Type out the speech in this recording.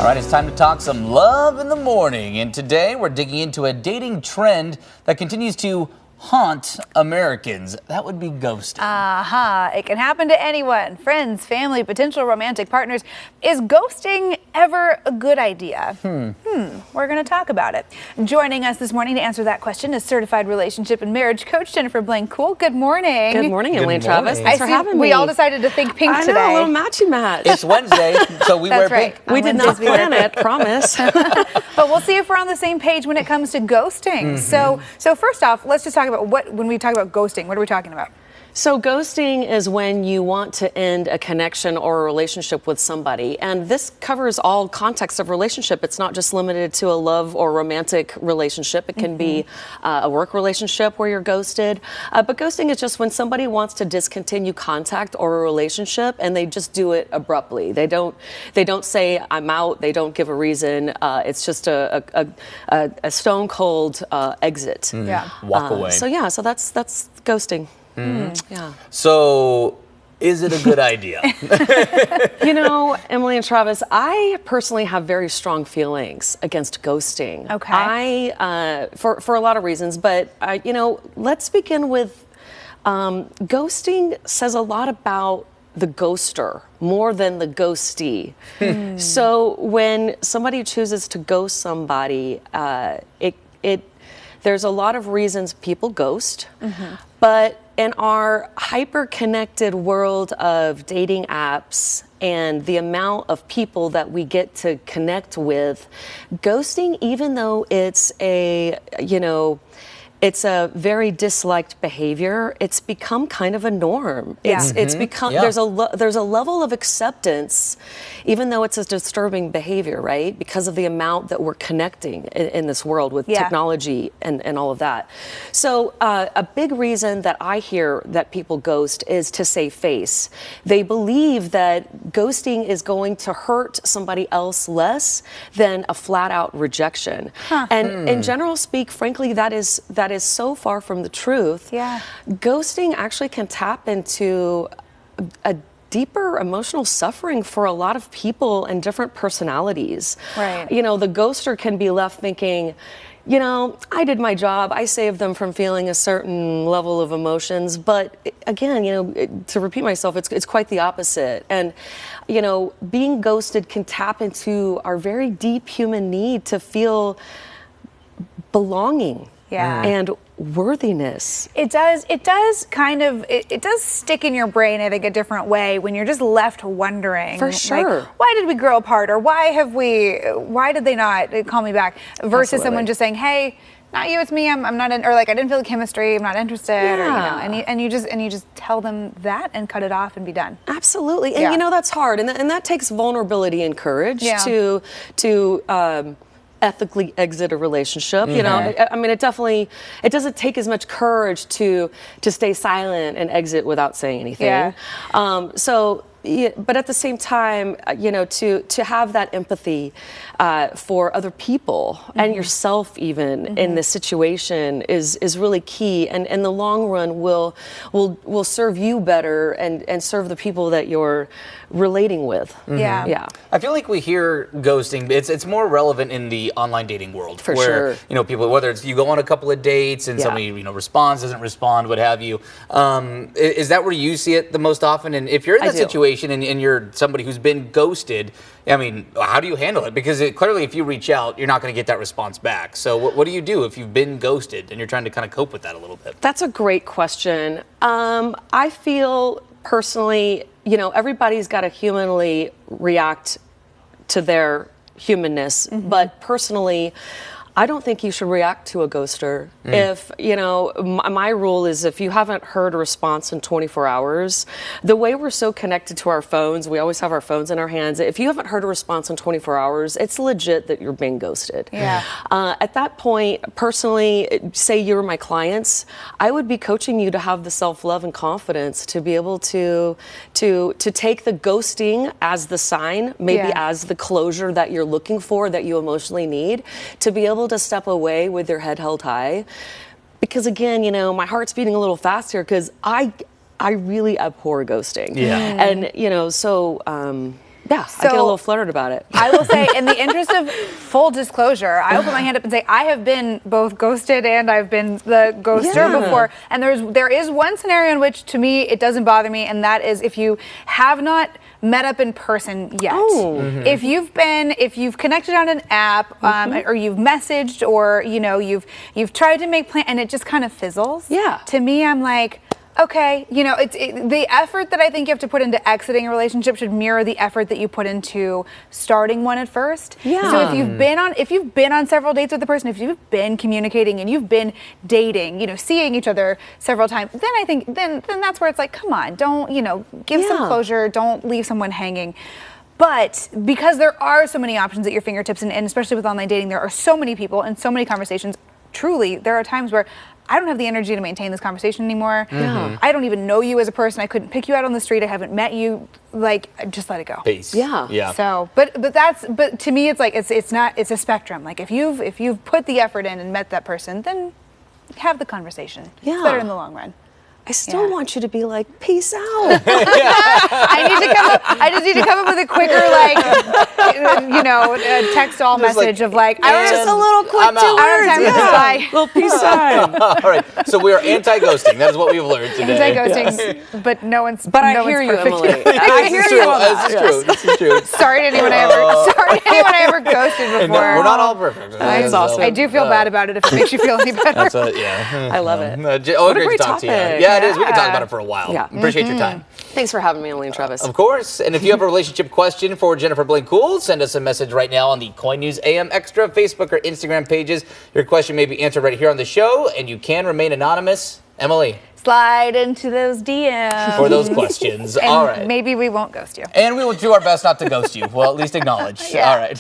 All right, it's time to talk some love in the morning. And today we're digging into a dating trend that continues to haunt Americans. That would be ghosting. It can happen to anyone. Friends, family, potential romantic partners. Is ghosting ever a good idea? We're going to talk about it. Joining us this morning to answer that question is certified relationship and marriage coach Jennifer Blaine-Cool. Good morning. Good morning, Emily and Travis. morning. Thanks for having me. We all decided to think pink today. I know, a little matchy match. It's Wednesday, so we wear That's pink. right. We did not plan it, promise. But we'll see if we're on the same page when it comes to ghosting. So first off, let's just talk about when we talk about ghosting, what are we talking about? So ghosting is when you want to end a connection or a relationship with somebody. And this covers all contexts of relationship. It's not just limited to a love or romantic relationship. It can be a work relationship where you're ghosted. But ghosting is just when somebody wants to discontinue contact or a relationship and they just do it abruptly. They don't say, I'm out. They don't give a reason. It's just a stone cold exit. Walk away. So that's ghosting. Yeah. So, is it a good idea? You know, Emily and Travis, I personally have very strong feelings against ghosting. Okay. For a lot of reasons, but let's begin with ghosting says a lot about the ghoster more than the ghostee. So when somebody chooses to ghost somebody, there's a lot of reasons people ghost, but in our hyper-connected world of dating apps and the amount of people that we get to connect with, ghosting, even though it's it's a very disliked behavior, it's become kind of a norm. It's become, there's a level of acceptance, even though it's a disturbing behavior, right? Because of the amount that we're connecting in this world with technology and all of that. So a big reason that I hear that people ghost is to save face. They believe that ghosting is going to hurt somebody else less than a flat out rejection. And in general speak, frankly, that is so far from the truth. Ghosting actually can tap into a deeper emotional suffering for a lot of people and different personalities. Right. You know, the ghoster can be left thinking, you know, I did my job. I saved them from feeling a certain level of emotions. But again, you know, to repeat myself, it's quite the opposite. And, you know, being ghosted can tap into our very deep human need to feel belonging. And worthiness. It does stick in your brain, I think, a different way when you're just left wondering. For sure. Like, why did we grow apart? Or why did they not call me back? Versus someone just saying, hey, not you, it's me, I'm not in, or like, I didn't feel the chemistry, I'm not interested, or, you know, and you just tell them that and cut it off and be done. Absolutely. And you know, that's hard. And that takes vulnerability and courage to ethically exit a relationship. You know, I mean, it doesn't take as much courage to stay silent and exit without saying anything. But at the same time, you know, to have that empathy for other people and yourself even in this situation is really key, and in the long run will serve you better and serve the people that you're relating with. I feel like we hear ghosting, it's more relevant in the online dating world. For where, sure. You know, people, whether it's you go on a couple of dates and somebody, you know, responds, doesn't respond, what have you. Is that where you see it the most often? And if you're in that situation and you're somebody who's been ghosted, I mean, how do you handle it? Because clearly if you reach out, you're not going to get that response back. So what do you do if you've been ghosted and you're trying to kind of cope with that a little bit? That's a great question. I feel personally, you know, everybody's got to humanly react to their humanness, but personally, I don't think you should react to a ghoster. If, you know, my rule is if you haven't heard a response in 24 hours, the way we're so connected to our phones, we always have our phones in our hands. If you haven't heard a response in 24 hours, it's legit that you're being ghosted. At that point, personally, say you're my clients, I would be coaching you to have the self-love and confidence to be able to take the ghosting as the sign, maybe as the closure that you're looking for, that you emotionally need, to be able to step away with your head held high. Because again, you know, my heart's beating a little faster because I really abhor ghosting. And, you know, so Yeah, I get a little fluttered about it. I will say, in the interest of full disclosure, I open my hand up and say I have been both ghosted and I've been the ghoster before. And there is one scenario in which, to me, it doesn't bother me, and that is if you have not met up in person yet. If you've connected on an app, or you've messaged, or you've tried to make plans and it just kind of fizzles. Yeah. To me, I'm like, okay, the effort that I think you have to put into exiting a relationship should mirror the effort that you put into starting one at first. Yeah. So if you've been on several dates with the person, if you've been communicating and you've been dating, seeing each other several times, then I think then that's where it's like, come on, don't, give some closure, don't leave someone hanging. But because there are so many options at your fingertips, and especially with online dating, there are so many people and so many conversations. Truly, there are times where I don't have the energy to maintain this conversation anymore. I don't even know you as a person. I couldn't pick you out on the street. I haven't met you. Like, just let it go. Peace. Yeah. So, but to me, it's like it's a spectrum. Like if you've put the effort in and met that person, then have the conversation. Yeah. It's better in the long run. I still want you to be like, peace out. I just need to come up with a quicker, text all message of like, just a little quick 2 words. Bye. Little peace sign. All right. So we are anti-ghosting. That is what we've learned today. Anti-ghosting, but no one's. But I hear you, Emily. I hear you on that. This is true. Sorry to anyone I ever ghosted before. No, we're not all perfect. That's awesome. I do feel bad about it if it makes you feel any better. That's I love it. What a great topic. Yeah, it is. We can talk about it for a while. Yeah. Appreciate your time. Thanks for having me, Emily and Travis. Of course. And if you have a relationship question for Jennifer Blaine Cool, send us a message right now on the Coin News AM Extra Facebook or Instagram pages. Your question may be answered right here on the show, and you can remain anonymous. Emily. Slide into those DMs. For those questions. All right. Maybe we won't ghost you. And we will do our best not to ghost you. Well, at least acknowledge. All right.